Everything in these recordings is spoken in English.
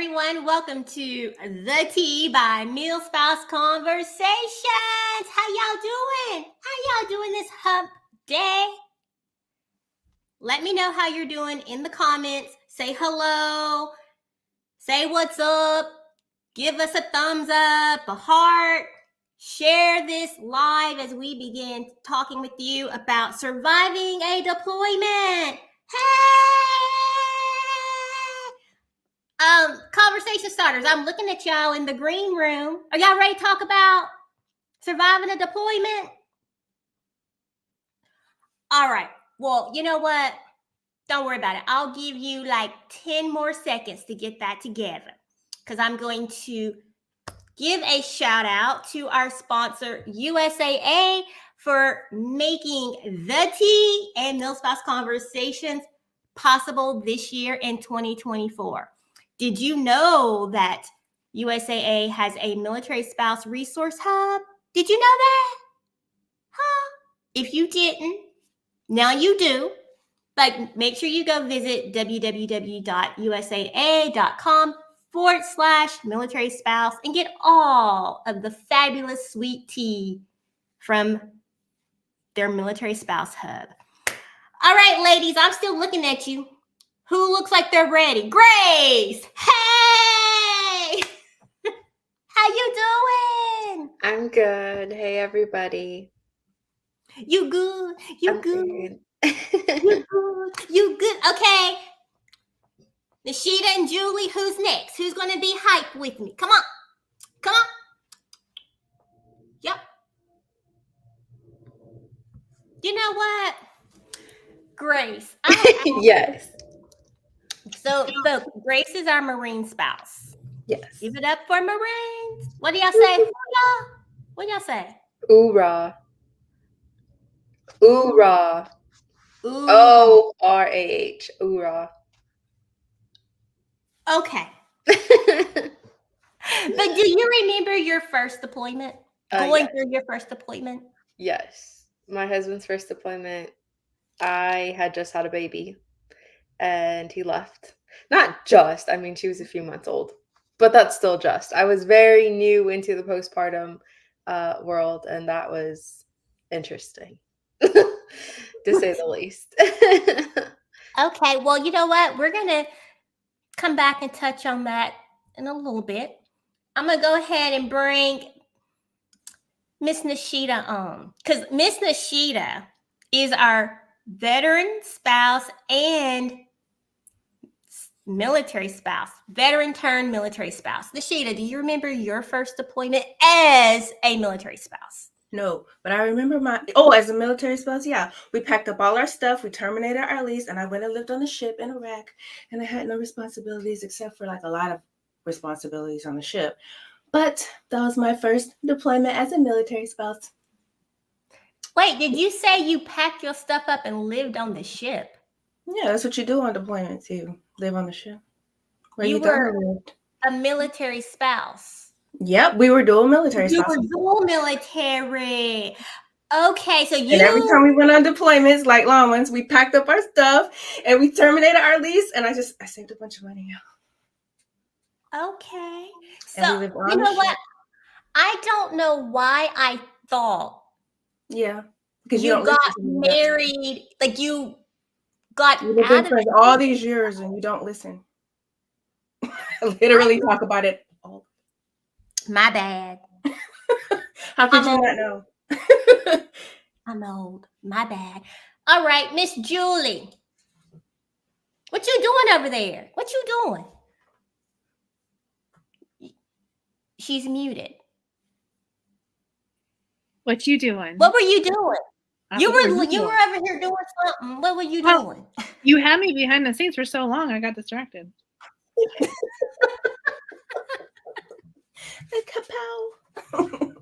everyone. Welcome to The Tea by Meal Spouse Conversations. How y'all doing? How y'all doing this hump day? Let me know how you're doing in the comments. Say hello. Say what's up. Give us a thumbs up, a heart. Share this live as we begin talking with you about surviving a deployment. Hey! Conversation starters. I'm looking at y'all in the green room. Are y'all ready to talk about surviving a deployment? All right. Well, you know what? Don't worry about it. I'll give you like 10 more seconds to get that together because I'm going to give a shout out to our sponsor, USAA, for making The Tea and Meal Spouse Conversations possible this year in 2024. Did you know that USAA has a military spouse resource hub? Did you know that? Huh? If you didn't, now you do. But make sure you go visit www.usaa.com/military spouse and get all of the fabulous sweet tea from their military spouse hub. All right, ladies, I'm still looking at you. Who looks like they're ready? Grace! Hey! How you doing? I'm good. Hey, everybody. You good? You good? Good. You good? You good? Okay. Nishita and Julie, who's next? Who's going to be hyped with me? Come on. Come on. Yep. You know what? Grace. Yes. So, folks, Grace is our Marine spouse. Yes. Give it up for Marines. What do y'all say? What do y'all say? Oorah. Oorah. O-R-A-H. Oorah. Okay. But do you remember your first deployment? Going through your first deployment? Yes. My husband's first deployment, I had just had a baby and he left. Not just, I mean, she was a few months old, but that's still just. I was very new into the postpartum world, and that was interesting, to say the least. Okay, well, you know what? We're going to come back and touch on that in a little bit. I'm going to go ahead and bring Miss Nishita on, because Miss Nishita is our veteran spouse and military spouse, veteran turned military spouse. Nishita, do you remember your first deployment as a military spouse? No, but I remember as a military spouse, yeah. We packed up all our stuff, we terminated our lease, and I went and lived on the ship in Iraq, and I had no responsibilities except for like a lot of responsibilities on the ship. But that was my first deployment as a military spouse. Wait, did you say you packed your stuff up and lived on the ship? Yeah, that's what you do on deployment too. Live on the ship. You were a military spouse. Yep, we were dual military You spouses. were dual military. Okay, so you... And every time we went on deployments, like long ones, we packed up our stuff and we terminated our lease, and I saved a bunch of money now. Okay. So, you know what? I don't know why I thought... Yeah. Because you got married, like you got You've been friends all these years and you don't listen. I literally talk about it all. My bad. How could you not know? I'm old. My bad. All right, Miss Julie. What you doing over there? What you doing? She's muted. What you doing? What were you doing? You were over here doing something. What were you doing? You had me behind the scenes for so long, I got distracted. Kapow.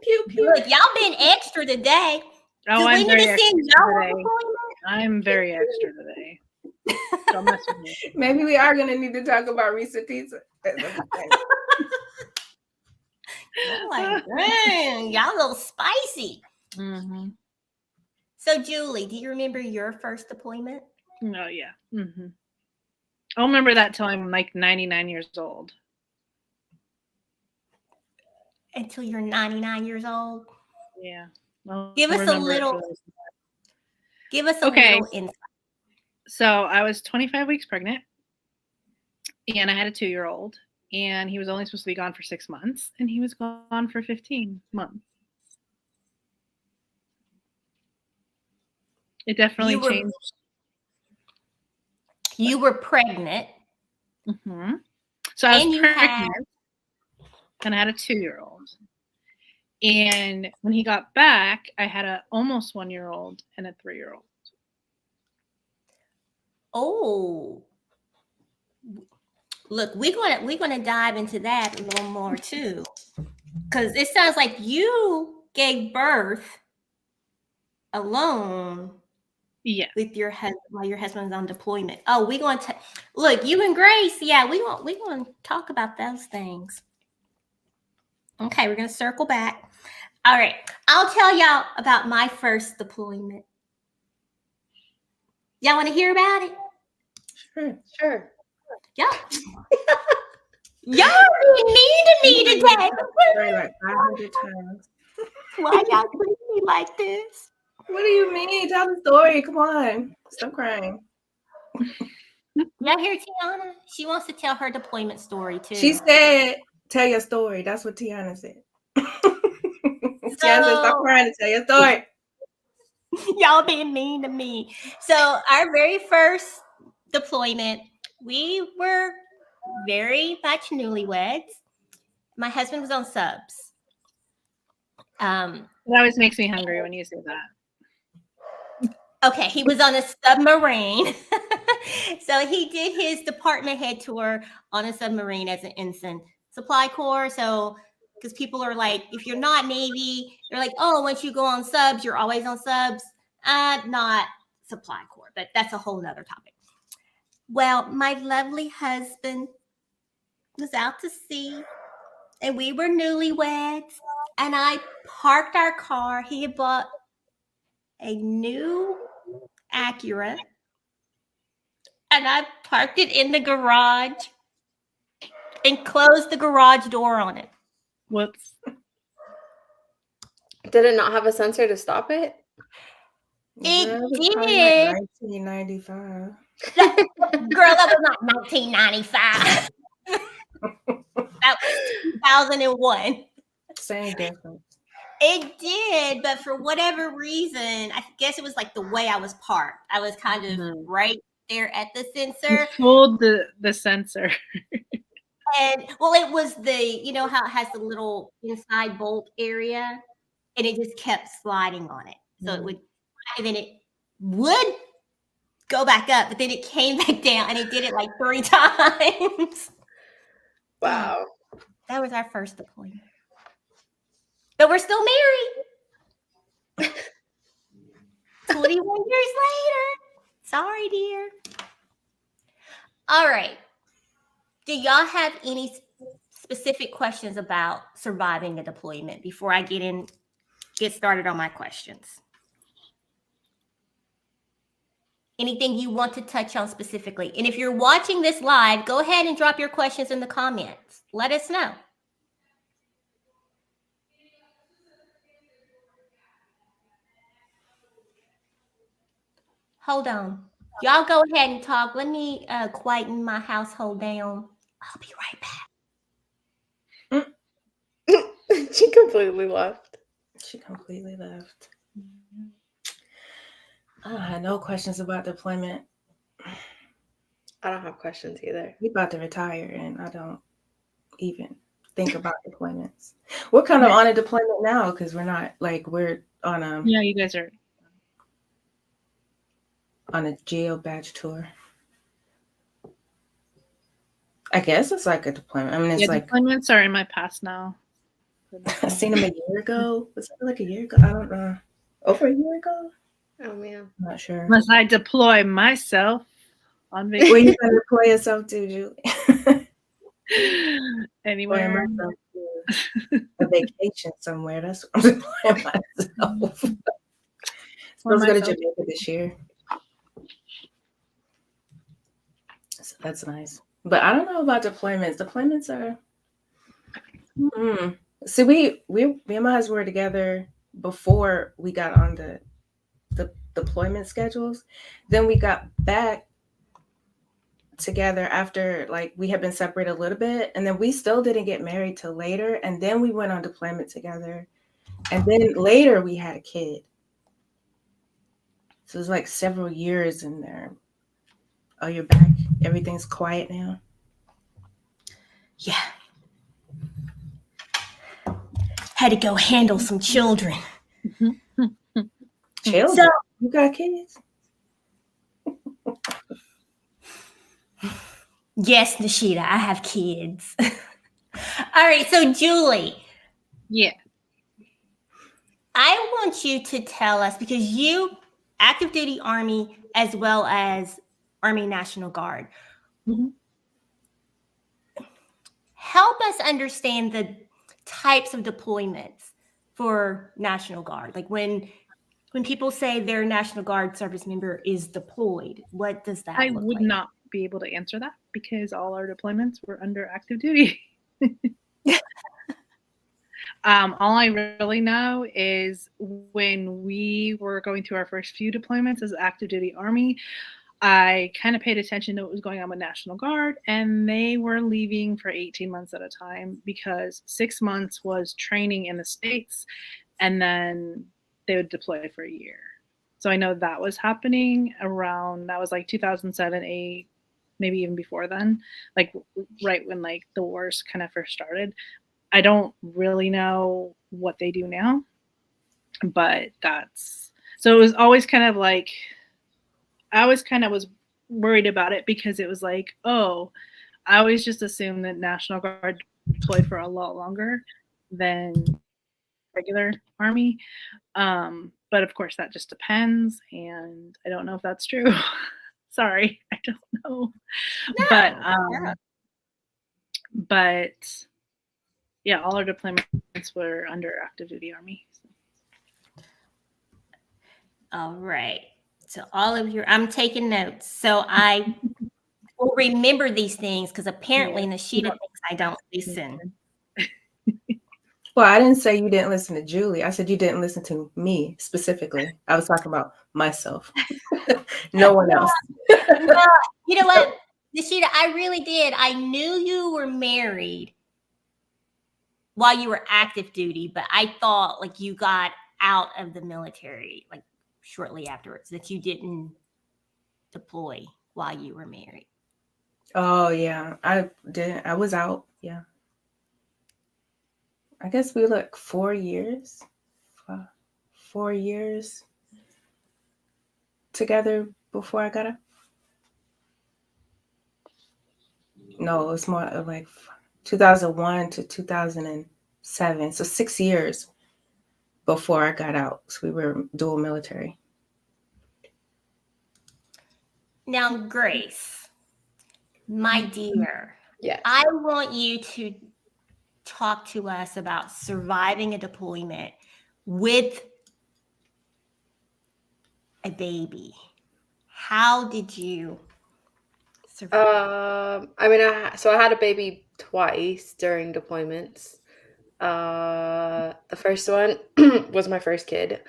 Pew, pew. Look, y'all been extra today. Oh, I'm very extra today. I'm very extra today. Don't mess with me. Maybe we are going to need to talk about recent pizza. I'm like, dang, y'all a little spicy. Mm-hmm. So, Julie, do you remember your first deployment? Oh, yeah. Mm-hmm. I'll remember that till I'm like 99 years old. Until you're 99 years old. Yeah. I'll Give us a remember it for little. those- Give us a Okay. little insight. So I was 25 weeks pregnant, and I had a 2-year-old, and he was only supposed to be gone for 6 months, and he was gone for 15 months. It definitely You were- changed. You were pregnant. Mm-hmm. So I was And you pregnant, had- and I had a 2-year-old. And when he got back, I had a almost 1-year-old and a 3-year-old. Oh, look, we're gonna dive into that a little more too, because it sounds like you gave birth alone Yeah. with your husband while your husband's on deployment. Oh, we're going to look, you and Grace. Yeah, we going to talk about those things. Okay, we're gonna circle back. All right, I'll tell y'all about my first deployment. Y'all want to hear about it? Sure. Y'all being mean to me today. Sorry, like 500 times. Why y'all treat me like this? What do you mean? Tell the story. Come on. Stop crying. Y'all hear Tiana? She wants to tell her deployment story too. She said, tell your story. That's what Tiana said. Tiana said, stop crying and tell your story. Y'all being mean to me. So our very first deployment, we were very much newlyweds. My husband was on subs. It always makes me hungry when you say that. Okay, he was on a submarine. So he did his department head tour on a submarine as an ensign supply corps. So because people are like, if you're not Navy, they're like, oh, once you go on subs, you're always on subs. Not supply corps, but that's a whole nother topic. Well, my lovely husband was out to sea, and we were newlyweds, and I parked our car. He had bought a new Acura, and I parked it in the garage and closed the garage door on it. Whoops. Did it not have a sensor to stop it? It Girl, was probably did. like 1995. Girl, that was not 1995. That was 2001. Same difference. It did, but for whatever reason, I guess it was like the way I was parked. I was kind of Mhm. right there at the You sensor. pulled the sensor. And well, it was you know how it has the little inside bolt area, and it just kept sliding on it. So it would, and then it would go back up, but then it came back down, and it did it like 3 times. Wow. That was our first deployment. But we're still married. 21 years later. Sorry, dear. All right. Do y'all have any specific questions about surviving a deployment before I get started on my questions? Anything you want to touch on specifically? And if you're watching this live, go ahead and drop your questions in the comments. Let us know. Hold on. Y'all go ahead and talk. Let me quieten my household down. I'll be right back. She completely left. She completely left. I had no questions about deployment. I don't have questions either. We about to retire, and I don't even think about deployments. We're kind of on a deployment now because we're not like we're on a Yeah, you guys are. on a jail badge tour. I guess it's like a deployment. I mean, it's Yeah, like deployments are in my past now. I seen him a year ago. Was it like a year ago? I don't know. Over a year ago? Oh man. I'm not sure. Unless I deploy myself on Where vacation you gonna deploy yourself to, Julie? anywhere. Deploying myself to a vacation somewhere. That's what I'm deploying myself. Supposed to go to Jamaica this year. That's nice. But I don't know about deployments. Deployments are. See, me and my husband were together before we got on the deployment schedules. Then we got back together after like we had been separated a little bit, and then we still didn't get married till later, and then we went on deployment together, and then later we had a kid. So it was like several years in there. Oh, you're back. Everything's quiet now. Yeah. Had to go handle some children. Children? So, You got kids? yes, Nishita, I have kids. All right, so Julie, Yeah. I want you to tell us, because you active duty Army as well as Army National Guard. Mhm. Help us understand the types of deployments for National Guard. Like when people say their National Guard service member is deployed, what does that I look would like? not be able to answer that because all our deployments were under active duty. All I really know is when we were going through our first few deployments as active duty Army, I kind of paid attention to what was going on with National Guard, and they were leaving for 18 months at a time because 6 months was training in the States, and then they would deploy for a year. So I know that was happening around, that was like 2007, 8, maybe even before then, like right when like the wars kind of first started. I don't really know what they do now, but that's, so it was always kind of like, I always kind of was worried about it because it was like, oh, I always just assumed that National Guard deployed for a lot longer than regular Army. But of course, that just depends, and I don't know if that's true. Sorry, I don't know. No. But yeah, all our deployments were under active duty Army. So. All right. So all of your, I'm taking notes. So I will remember these things because apparently Nishita thinks I don't listen. Well, I didn't say you didn't listen to Julie. I said you didn't listen to me specifically. I was talking about myself. No one else. No, you know what, Nishita, I really did. I knew you were married while you were active duty, but I thought like you got out of the military like shortly afterwards, that you didn't deploy while you were married. Oh yeah, I didn't. I was out. Yeah. I guess we look 4 years. 4 years together before I got out. No, it was more of like 2001 to 2007. So 6 years before I got out. So we were dual military. Now, Grace, my dear, Yes. I want you to talk to us about surviving a deployment with a baby. How did you survive? I mean, I had a baby twice during deployments. The first one was my first kid,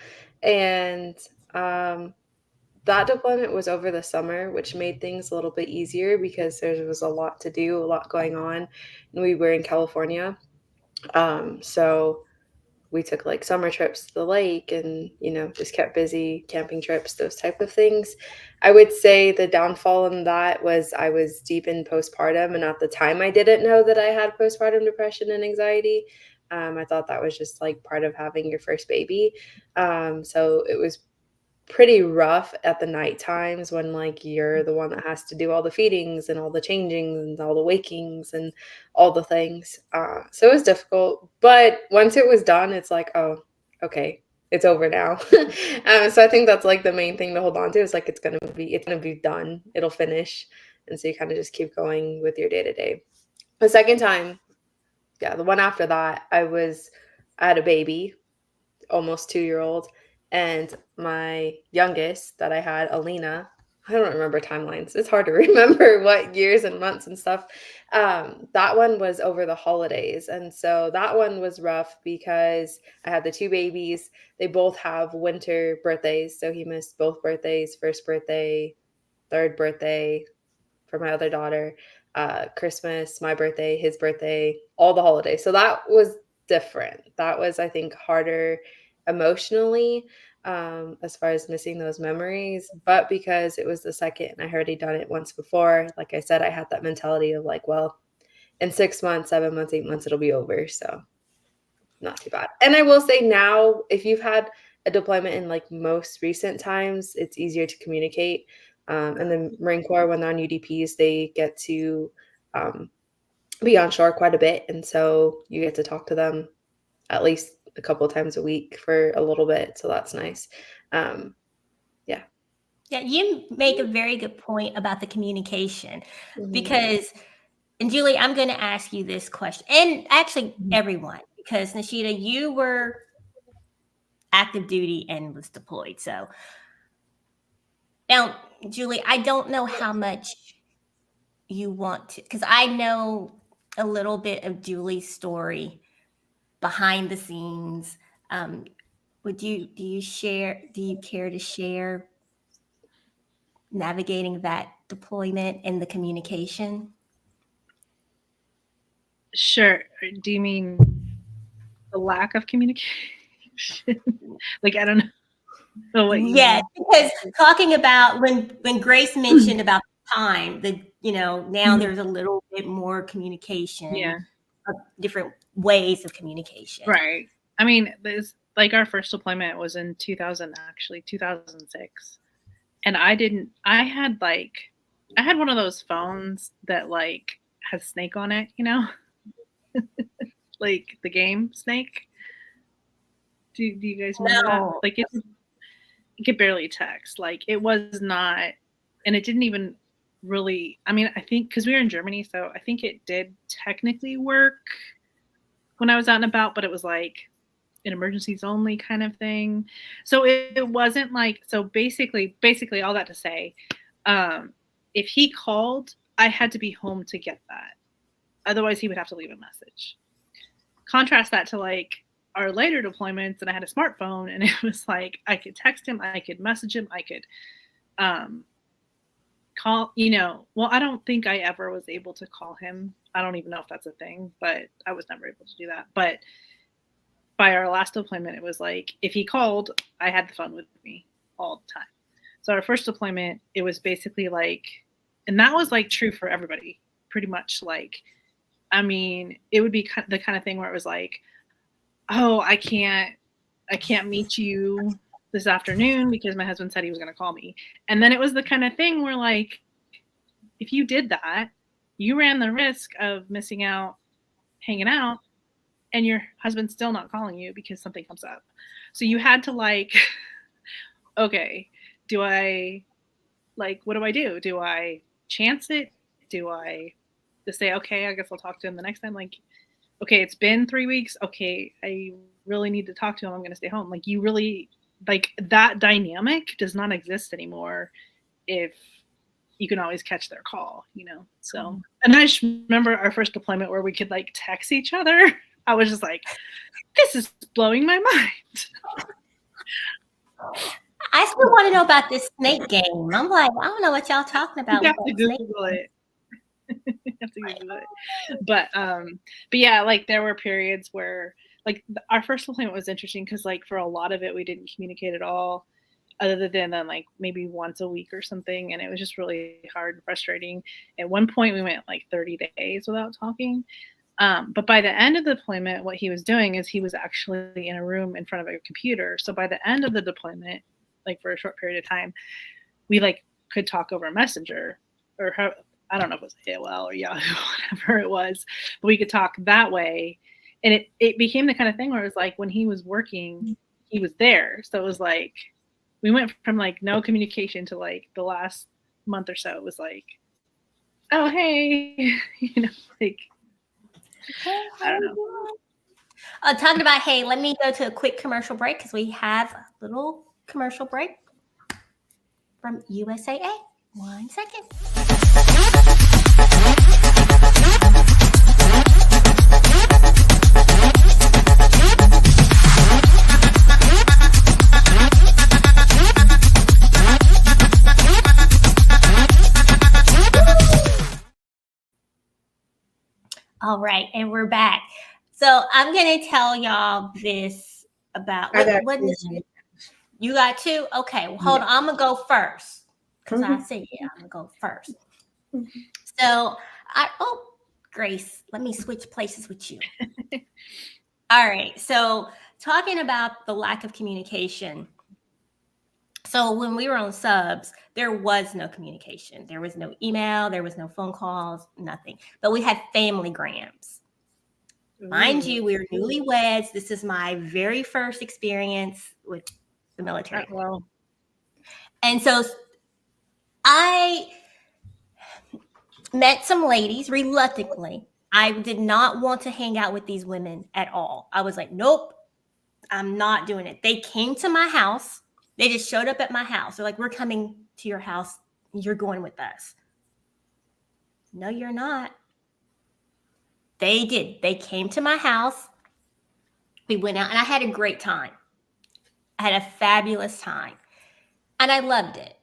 and that deployment was over the summer, which made things a little bit easier because there was a lot to do, a lot going on, and we were in California. So we took like summer trips to the lake and, just kept busy, camping trips, those type of things. I would say the downfall in that was I was deep in postpartum, and at the time I didn't know that I had postpartum depression and anxiety. I thought that was just like part of having your first baby. So it was pretty rough at the night times when like you're the one that has to do all the feedings and all the changings and all the wakings and all the things. So it was difficult, but once it was done, it's like, oh, okay, it's over now. So I think that's like the main thing to hold on to is like, it's gonna be done. It'll finish. And so you kind of just keep going with your day to day. The second time, yeah, the one after that, I had a baby, almost 2-year-old. And my youngest that I had, Alina, I don't remember timelines. It's hard to remember what years and months and stuff. That one was over the holidays. And so that one was rough because I had the two babies. They both have winter birthdays. So he missed both birthdays, first birthday, third birthday for my other daughter, Christmas, my birthday, his birthday, all the holidays. So that was different. That was, I think, harder emotionally, as far as missing those memories. But because it was the second and I had already done it once before, like I said, I had that mentality of like, well, in 6 months, 7 months, 8 months, it'll be over. So not too bad. And I will say now, if you've had a deployment in like most recent times, it's easier to communicate. And the Marine Corps, when they're on UDPs, they get to be on shore quite a bit. And so you get to talk to them at least a couple of times a week for a little bit. So that's nice. Yeah, you make a very good point about the communication Mhm. because, and Julie, I'm going to ask you this question, and actually everyone, because Nishita, you were active duty and was deployed. So now, Julie, I don't know how much you want to, because I know a little bit of Julie's story behind the scenes. Do you care to share navigating that deployment and the communication? Sure. Do you mean the lack of communication? Like, I don't know what you Yeah, mean. because talking about when Grace mentioned about the time, that now there's a little bit more communication, Yeah. different ways of communication. Right. I mean, this, like, our first deployment was in 2006. And I had one of those phones that like has Snake on it, like the game Snake. Do you guys remember No. that? Like it could barely text. Like it was not, and it didn't even really, I mean, I think because we were in Germany, so I think it did technically work when I was out and about, but it was like an emergencies only kind of thing. So it wasn't like, so basically all that to say, if he called, I had to be home to get that. Otherwise he would have to leave a message. Contrast that to like our later deployments, and I had a smartphone, and it was like, I could text him, I could message him, I could call, well, I don't think I ever was able to call him. I don't even know if that's a thing, but I was never able to do that. But by our last deployment, it was like, if he called, I had the phone with me all the time. So our first deployment, it was basically like, and that was like true for everybody, pretty much. Like, I mean, it would be the kind of thing where it was like, oh, I can't meet you this afternoon because my husband said he was going to call me. And then it was the kind of thing where like, if you did that, you ran the risk of missing out, hanging out, and your husband's still not calling you because something comes up. So you had to like, okay, what do I do? Do I chance it? Do I just say, okay, I guess I'll talk to him the next time? Like, okay, it's been 3 weeks. Okay, I really need to talk to him. I'm going to stay home. Like, you really, like, that dynamic does not exist anymore if you can always catch their call, So, and I just remember our first deployment where we could like text each other. I was just like, this is blowing my mind. I still want to know about this Snake game. I'm like, I don't know what y'all talking about. You have to Google it. You have to Google it. But yeah, like there were periods where like our first deployment was interesting because like for a lot of it we didn't communicate at all, other than like maybe once a week or something, and it was just really hard and frustrating. At one point we went like 30 days without talking. But by the end of the deployment, what he was doing is he was actually in a room in front of a computer. So by the end of the deployment, like for a short period of time, we like could talk over Messenger or I don't know if it was AOL or Yahoo, whatever it was, but we could talk that way. And it became the kind of thing where it was like when he was working, he was there. So it was like, we went from like no communication to like the last month or so, it was like, oh, hey, like, I don't know. Talking about, hey, let me go to a quick commercial break because we have a little commercial break from USAA. 1 second. All right, and we're back. So I'm gonna tell y'all this about I got what two. you got two. Okay, well, hold on. I'm gonna go first because I said I'm gonna go first. So Grace, let me switch places with you. All right. So talking about the lack of communication. So when we were on subs, there was no communication. There was no email. There was no phone calls, nothing. But we had family grams. Mind you, we were newlyweds. This is my very first experience with the military. Well, And so I met some ladies reluctantly. I did not want to hang out with these women at all. I was like, nope, I'm not doing it. They came to my house. They just showed up at my house. They're like, we're coming to your house. You're going with us. No, you're not. They did. They came to my house. We went out and I had a great time. I had a fabulous time. And I loved it.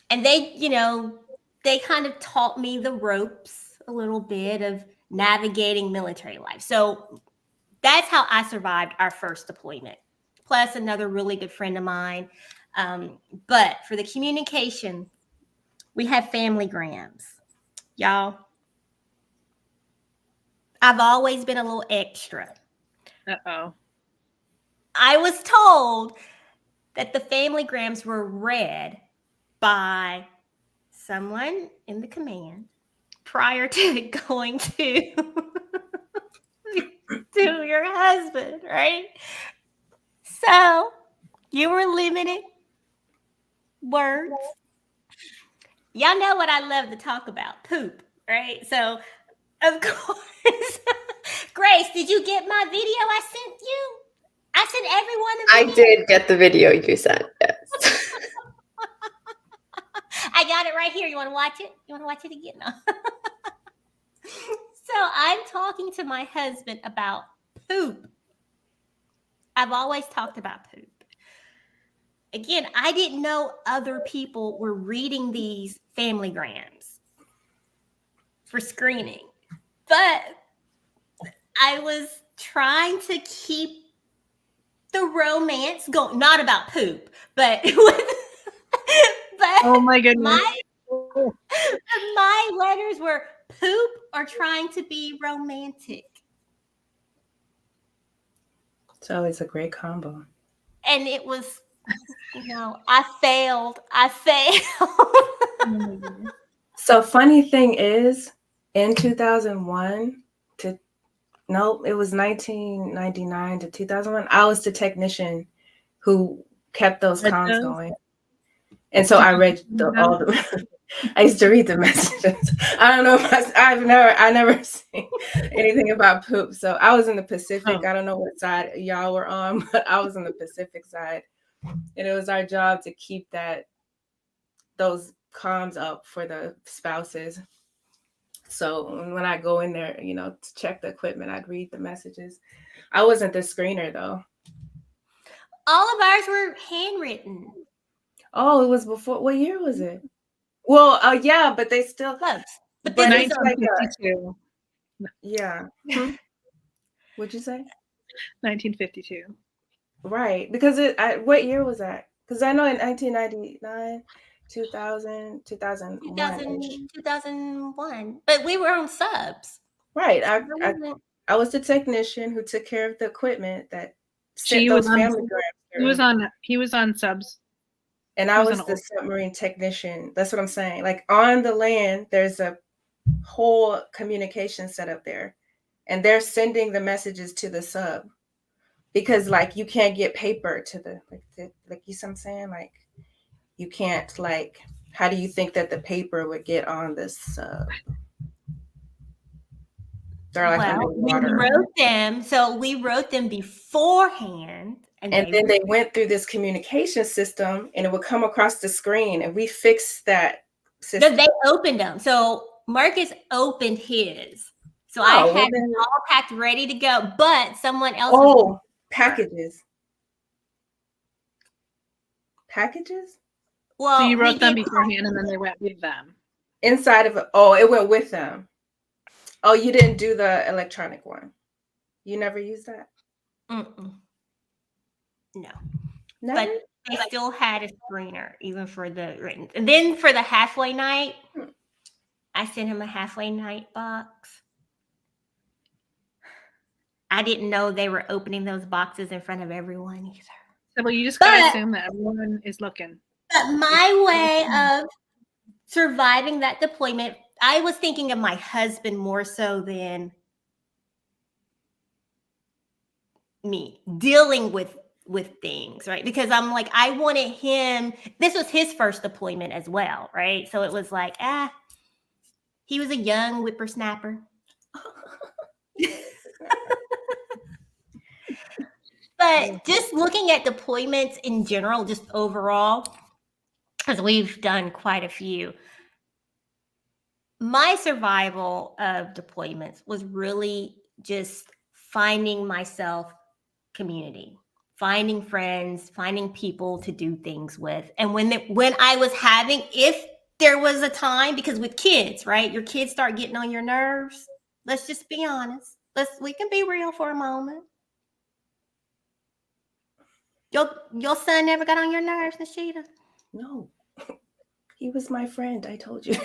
And they, they kind of taught me the ropes a little bit of navigating military life. So that's how I survived our first deployment, plus another really good friend of mine. But for the communication, we have family grams. Y'all, I've always been a little extra. uh-oh. I was told that the family grams were read by someone in the command prior to going to your husband, right? So you were limited words. Y'all know what I love to talk about, poop, right? So of course, Grace, did you get my video I sent you? I sent everyone a video. I did get the video you sent. Yes. I got it right here. You want to watch it? You want to watch it again? No. So I'm talking to my husband about poop. I've always talked about poop. Again, I didn't know other people were reading these family grams for screening, but I was trying to keep the romance going. Not about poop, but Oh my goodness. My letters were poop or trying to be romantic. So it's a great combo. And it was, I failed. So funny thing is, in 2001 it was 1999 to 2001. I was the technician who kept those comms going. And so I read I used to read the messages. I don't know if I never seen anything about poop. So I was in the Pacific. I don't know what side y'all were on, but I was on the Pacific side. And it was our job to keep those comms up for the spouses. So when I go in there, to check the equipment, I'd read the messages. I wasn't the screener though. All of ours were handwritten. Oh, it was before. What year was it? Well, yeah, but they still close. But this this is is 1952. Yeah. What'd you say? 1952. Right, because what year was that? Because I know in 1999, 2000, 2001. But we were on subs. Right. I was the technician who took care of the equipment that sent those family grams. He was on subs. And I was the submarine technician. That's what I'm saying. Like on the land, there's a whole communication setup there. And they're sending the messages to the sub. Because like you can't get paper to the you see what I'm saying? Like you can't how do you think that the paper would get on this sub? They're like underwater. We wrote them. So we wrote them beforehand. And then they went through this communication system and it would come across the screen, and we fixed that No, system. they opened them. So Marcus opened his. So Oh, I well had then- it all packed ready to go, but someone else. Oh, packages. Packages? Well, So you we wrote them did- beforehand and then they went with them. Inside of it. Oh, it went with them. Oh, you didn't do the electronic one. You never used that? Mm-mm. No, Never? but they still had a screener even for the written. And then for the halfway night, I sent him a halfway night box. I didn't know they were opening those boxes in front of everyone either. So, well, you just gotta But- assume that everyone is looking. But my way of surviving that deployment, I was thinking of my husband more so than me dealing with things, right? Because I'm like, I wanted him, this was his first deployment as well, right? So it was like, he was a young whippersnapper. But just looking at deployments in general, just overall, because we've done quite a few, my survival of deployments was really just finding myself community, finding friends, finding people to do things with. And when I was having, if there was a time, because with kids, right, your kids start getting on your nerves. Let's just be honest. We can be real for a moment. Your son never got on your nerves, Nishita? No. He was my friend. I told you.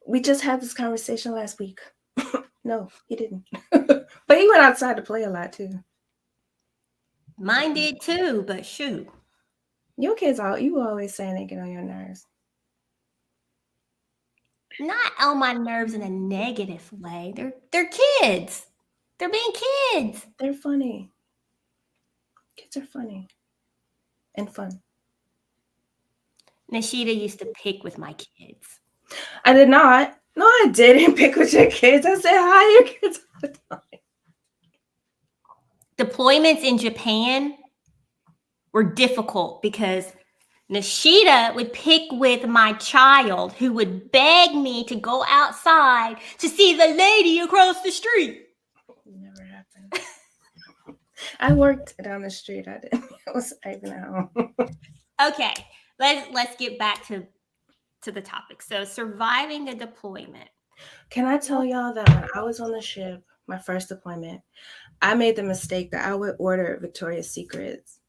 We just had this conversation last week. No, he didn't. But he went outside to play a lot too. Mine did too, but shoot. Your kids you always saying they get on your nerves. Not on my nerves in a negative way. They're kids. They're being kids. They're funny. Kids are funny. And fun. Nishita used to pick with my kids. I did not. No, I didn't pick with your kids. I said hi to your kids all the time. Deployments in Japan were difficult because Nishita would pick with my child who would beg me to go outside to see the lady across the street. Never happened. I worked down the street. I didn't. I was even at home. Okay, let's get back to the topic. So surviving a deployment. Can I tell y'all that when I was on the ship, my first deployment, I made the mistake that I would order Victoria's Secrets.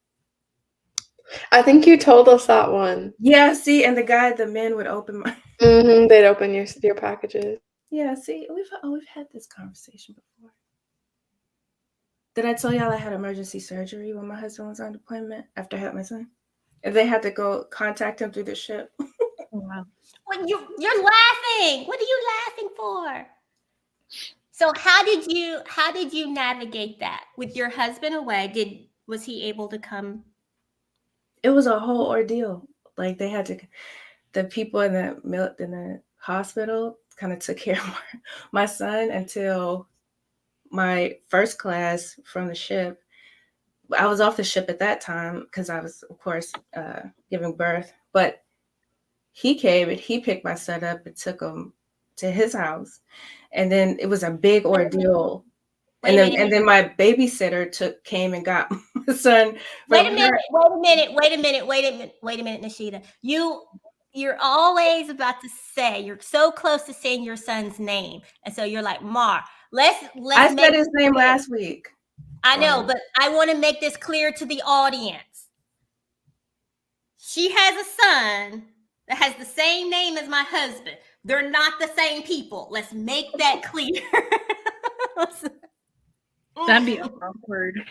I think you told us that one. Yeah, see, and the men would open my. They'd open your packages. Yeah, see, we've had this conversation before. Did I tell y'all I had emergency surgery when my husband was on deployment after I had my son? And they had to go contact him through the ship. Wow. Well, you're laughing. What are you laughing for? So how did you navigate that with your husband away? Was he able to come? It was a whole ordeal. Like the people in the hospital kind of took care of my son until my first class from the ship. I was off the ship at that time because I was, of course, giving birth. But he came and he picked my son up and took him to his house, and then it was a big ordeal. And then my babysitter came and got my son. Wait a minute, Nishita. You're always about to say, you're so close to saying your son's name. And so you're like, Mar, let's I said his name last week. I know, but I want to make this clear to the audience. She has a son that has the same name as my husband. They're not the same people. Let's make that clear. That'd be awkward.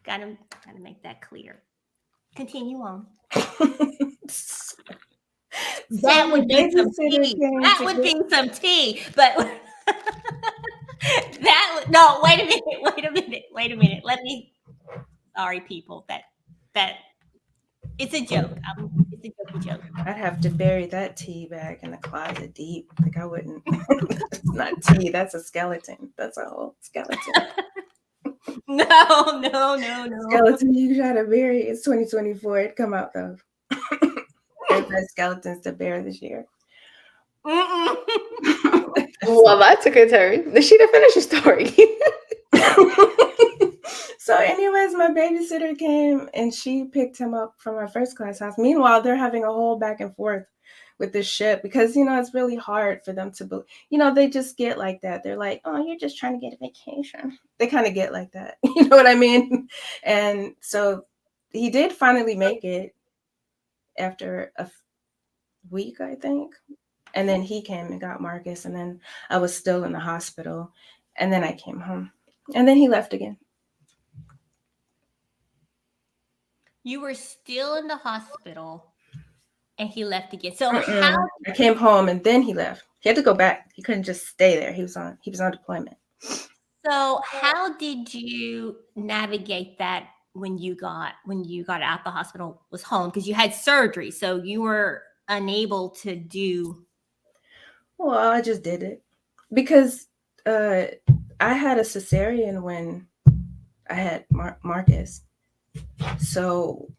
Gotta make that clear. Continue on. That would be some tea. That would be some tea. But no, wait a minute. Sorry, people. That it's a joke. It's a jokey joke. I'd have to bury that tea bag in the closet deep. Like I wouldn't. It's not tea. That's a skeleton. That's a whole skeleton. No. Skeleton you try to bury. It's 2024. It come out though. There's no skeletons to bear this year. Mm-mm. Well, that took a turn. Nishita, finish your story. So, anyways, my babysitter came and she picked him up from our first class house. Meanwhile, they're having a whole back and forth with this ship because, it's really hard for them to, they just get like that. They're like, oh, you're just trying to get a vacation. They kind of get like that. You know what I mean? And so he did finally make it after a week, I think. And then he came and got Marcus. And then I was still in the hospital. And then I came home. And then he left again. You were still in the hospital and he left again. So I came home and then he left. He had to go back. He couldn't just stay there. He was on deployment. So how did you navigate that when you got out the hospital, was home? Because you had surgery, so you were unable to do. Well, I just did it because I had a cesarean when I had Marcus. So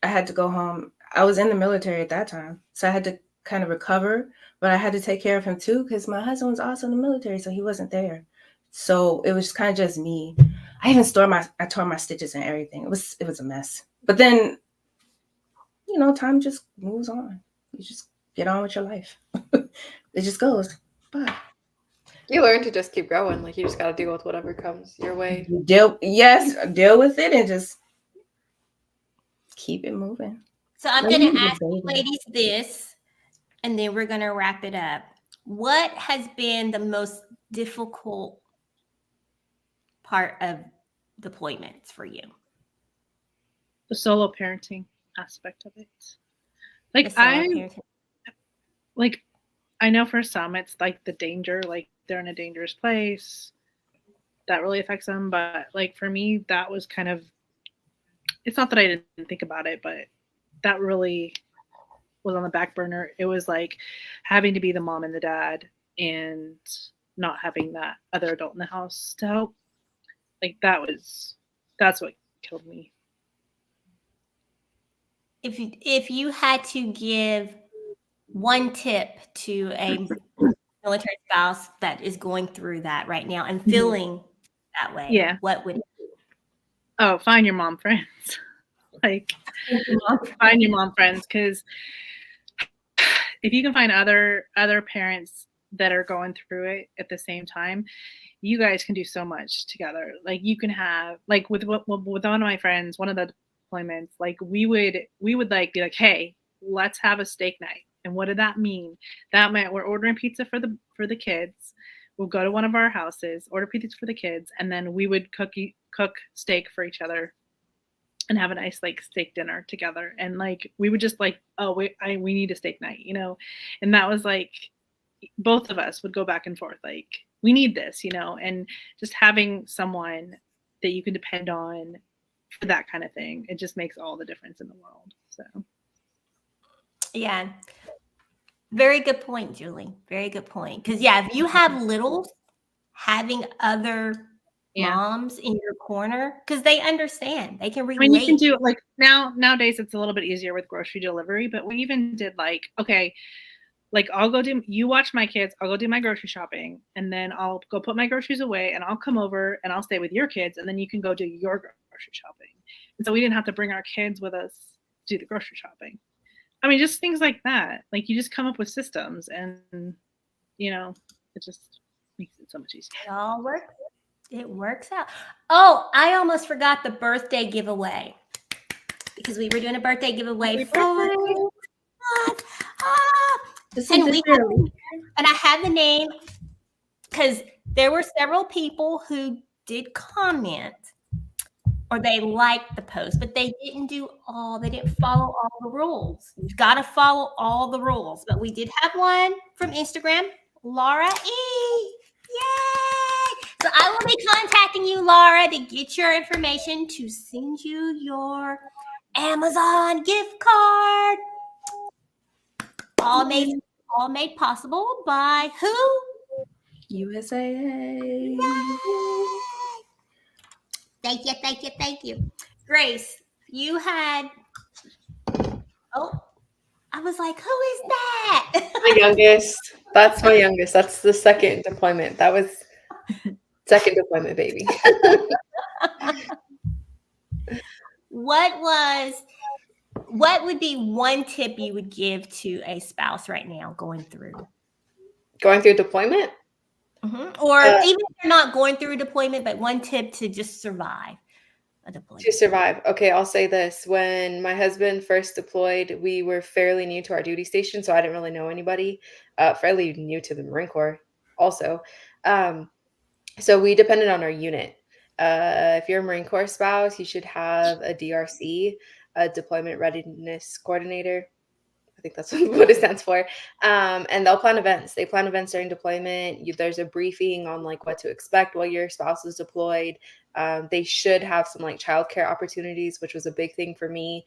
I had to go home. I was in the military at that time, so I had to kind of recover, but I had to take care of him too because my husband was also in the military, so he wasn't there. So it was kind of just me. I even I tore my stitches and everything. It was a mess. But then, time just moves on. You just get on with your life. It just goes. Bye. You learn to just keep going. Like, you just got to deal with whatever comes your way. Deal with it and just keep it moving. So I'm going to ask you ladies this, and then we're going to wrap it up. What has been the most difficult part of deployments for you? The solo parenting aspect of it. I know for some it's like the danger, like they're in a dangerous place. That really affects them. But like for me, that was kind of, it's not that I didn't think about it, but that really was on the back burner. It was like having to be the mom and the dad and not having that other adult in the house to help. Like that's what killed me. If you had to give one tip to a military spouse that is going through that right now and feeling that way, what would it be? Oh, find your mom friends. Like, find your mom friends, because if you can find other parents that are going through it at the same time, you guys can do so much together. Like, you can have, like, with one of my friends, one of the deployments, like we would like be like, hey, let's have a steak night. And what did that mean? That meant we're ordering pizza for the kids. We'll go to one of our houses, order pizza for the kids, and then we would cook steak for each other and have a nice like steak dinner together. And like we would just like, oh, we need a steak night, and that was like both of us would go back and forth like, we need this, and just having someone that you can depend on for that kind of thing, it just makes all the difference in the world. So yeah, very good point, Julie. Very good point. Because if you have littles, having other moms in your corner, because they understand, they can relate. I mean, you can do it like nowadays it's a little bit easier with grocery delivery, but we even did like, okay, like you watch my kids, I'll go do my grocery shopping, and then I'll go put my groceries away, and I'll come over and I'll stay with your kids, and then you can go do your grocery shopping. And so we didn't have to bring our kids with us to do the grocery shopping. I mean, just things like that. Like, you just come up with systems, and it just makes it so much easier. It all works. It works out. Oh, I almost forgot the birthday giveaway, because we were doing a birthday giveaway for and I have the name because there were several people who did comment or they liked the post, but they didn't follow all the rules. You've got to follow all the rules. But we did have one from Instagram, Laura E. Yay! So I will be contacting you, Laura, to get your information to send you your Amazon gift card. All made possible by who? USAA. Yay! Thank you, thank you, thank you. Grace, you had, oh, I was like, who is that? My youngest. That's my youngest. That's the second deployment. That was second deployment baby. What would be one tip you would give to a spouse right now going through? Going through deployment? Or even if you're not going through a deployment, but one tip to just survive a deployment. To survive. Okay, I'll say this. When my husband first deployed, we were fairly new to our duty station, so I didn't really know anybody. Fairly new to the Marine Corps also. So we depended on our unit. If you're a Marine Corps spouse, you should have a DRC, a Deployment Readiness Coordinator. I think that's what it stands for. And they'll plan events. They plan events during deployment. There's a briefing on like what to expect while your spouse is deployed. They should have some like childcare opportunities, which was a big thing for me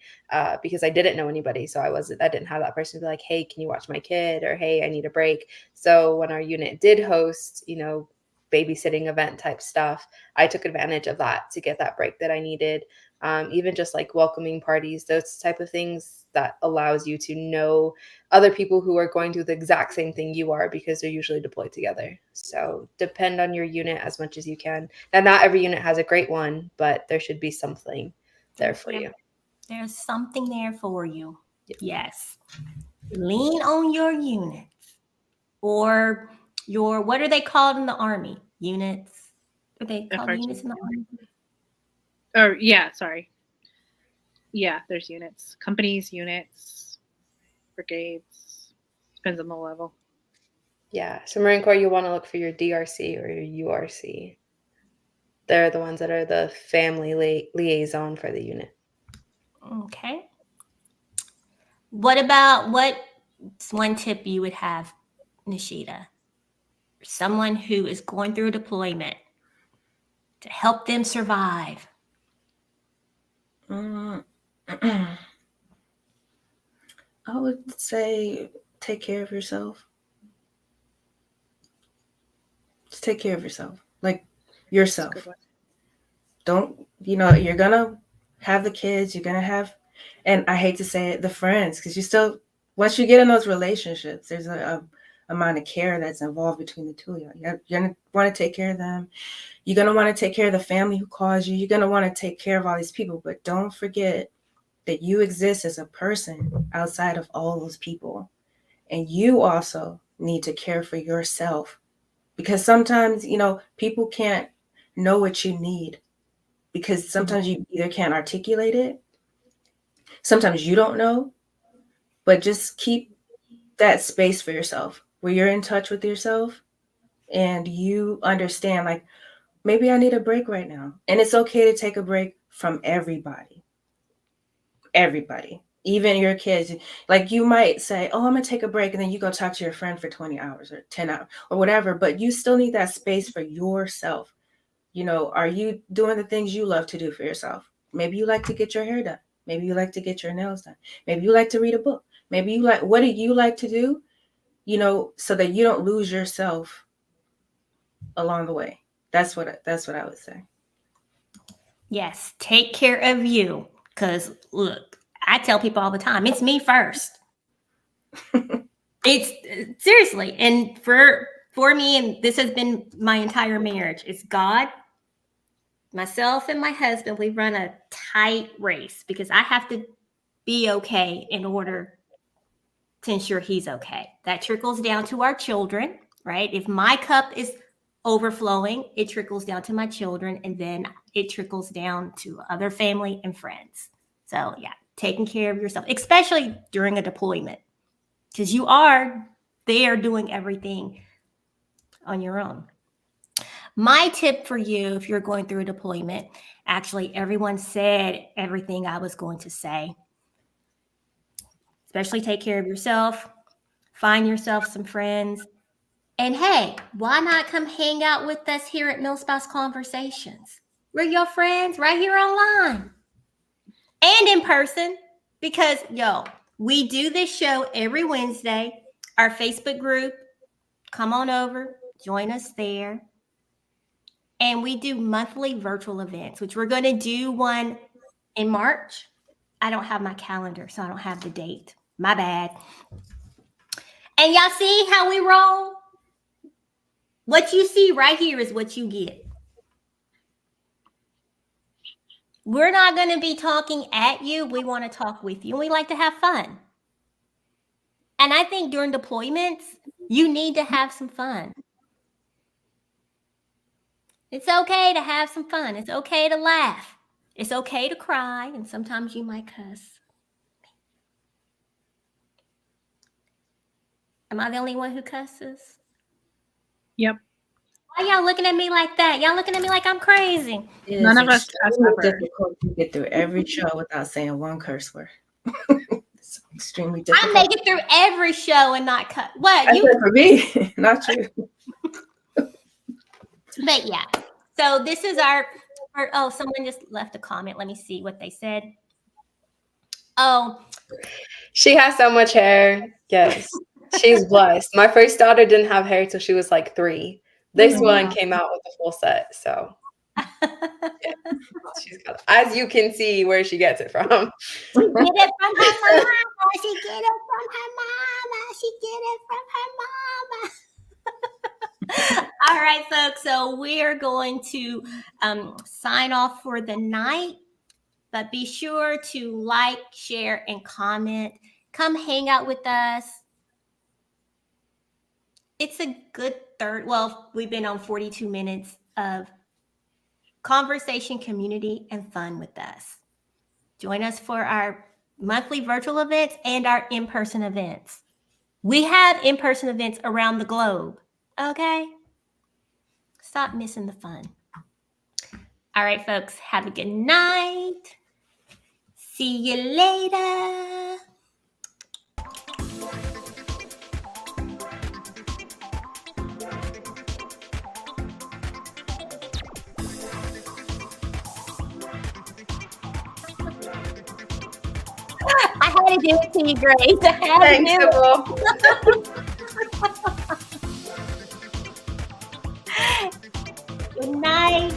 because I didn't know anybody. So I didn't have that person to be like, hey, can you watch my kid? Or hey, I need a break. So when our unit did host, babysitting event type stuff, I took advantage of that to get that break that I needed. Even just like welcoming parties, those type of things that allows you to know other people who are going through the exact same thing you are because they're usually deployed together. So depend on your unit as much as you can. Now, not every unit has a great one, but there should be something there for you. There's something there for you. Yep. Yes. Lean on your unit or your, what are they called in the Army? Units? Are they called units in the Army? Or yeah, sorry. Yeah, there's units, companies, units, brigades. Depends on the level. Yeah. So Marine Corps, you want to look for your DRC or your URC. They're the ones that are the family liaison for the unit. Okay. What's one tip you would have, Nishita? Someone who is going through a deployment to help them survive. I would say take care of yourself. Just take care of yourself. Like yourself. Don't, you're going to have the kids, you're going to have, and I hate to say it, the friends, because once you get in those relationships, there's a amount of care that's involved between the two of you. You're going to want to take care of them. You're going to want to take care of the family who calls you. You're going to want to take care of all these people, but don't forget that you exist as a person outside of all those people. And you also need to care for yourself because sometimes, people can't know what you need because sometimes you either can't articulate it. Sometimes you don't know, but just keep that space for yourself where you're in touch with yourself and you understand, like, maybe I need a break right now. And it's okay to take a break from everybody. Everybody, even your kids. Like you might say, oh, I'm going to take a break. And then you go talk to your friend for 20 hours or 10 hours or whatever. But you still need that space for yourself. Are you doing the things you love to do for yourself? Maybe you like to get your hair done. Maybe you like to get your nails done. Maybe you like to read a book. Maybe what do you like to do? So that you don't lose yourself along the way. That's what I would say. Yes, take care of you. Because look, I tell people all the time, it's me first. It's seriously, and for me, and this has been my entire marriage, it's God, myself, and my husband. We run a tight race because I have to be okay in order to ensure he's okay. That trickles down to our children, right? If my cup is overflowing, it trickles down to my children, and then it trickles down to other family and friends. So yeah, taking care of yourself, especially during a deployment, because you are there doing everything on your own. My tip for you, if you're going through a deployment, actually everyone said everything I was going to say. Especially take care of yourself, find yourself some friends. And hey, why not come hang out with us here at MilSpouse Conversations? We're your friends right here online and in person because, we do this show every Wednesday. Our Facebook group, come on over, join us there. and we do monthly virtual events, which we're going to do one in March. I don't have my calendar, so I don't have the date. My bad. And y'all see how we roll? What you see right here is what you get. We're not going to be talking at you. We want to talk with you. And we like to have fun. And I think during deployments, you need to have some fun. It's okay to have some fun. It's okay to laugh. It's okay to cry. And sometimes you might cuss. Am I the only one who cusses? Yep. Why y'all looking at me like that? Y'all looking at me like I'm crazy. It None is of us cuss extremely ever. difficult to get through every show without saying one curse word. It's extremely I difficult. make it through every show and not cut. What? I You? said for me, not you. But yeah. So this is our. Oh, someone just left a comment. Let me see what they said. Oh, She has so much hair. Yes. She's blessed. My first daughter didn't have hair till she was like 3. This Wow. one came out with a full set. So she's got, as you can see where she gets it from. Get it from her mama. She get it from her mama. She get it from her mama. All right, folks. So we are going to sign off for the night. But be sure to like, share, and comment. Come hang out with us. It's a good third. Well, we've been on 42 minutes of conversation, community, and fun with us. Join us for our monthly virtual events and our in-person events. We have in-person events around the globe. Okay? Stop missing the fun. All right, folks. Have a good night. See you later. I had to do it to you, Grace. I had Thanks, to do Sybil. it. Good night.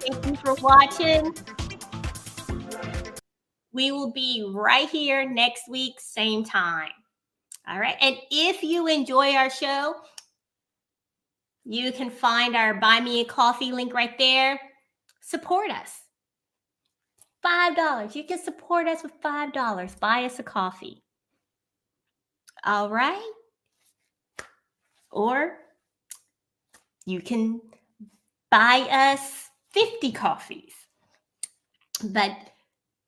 Thank you for watching. We will be right here next week, same time. All right. And if you enjoy our show, you can find our Buy Me a Coffee link right there. Support us. $5. You can support us with $5. Buy us a coffee. All right. Or you can buy us 50 coffees. But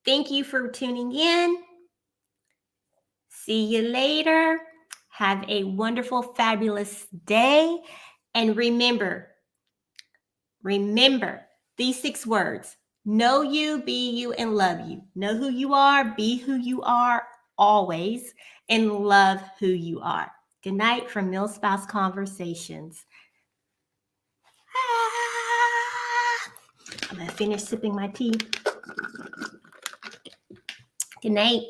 thank you for tuning in. See you later. Have a wonderful, fabulous day. And remember these 6 words. Know you, be you, and love you. Know who you are, be who you are always, and love who you are. Good night from Milspouse Conversations. I'm going to finish sipping my tea. Good night.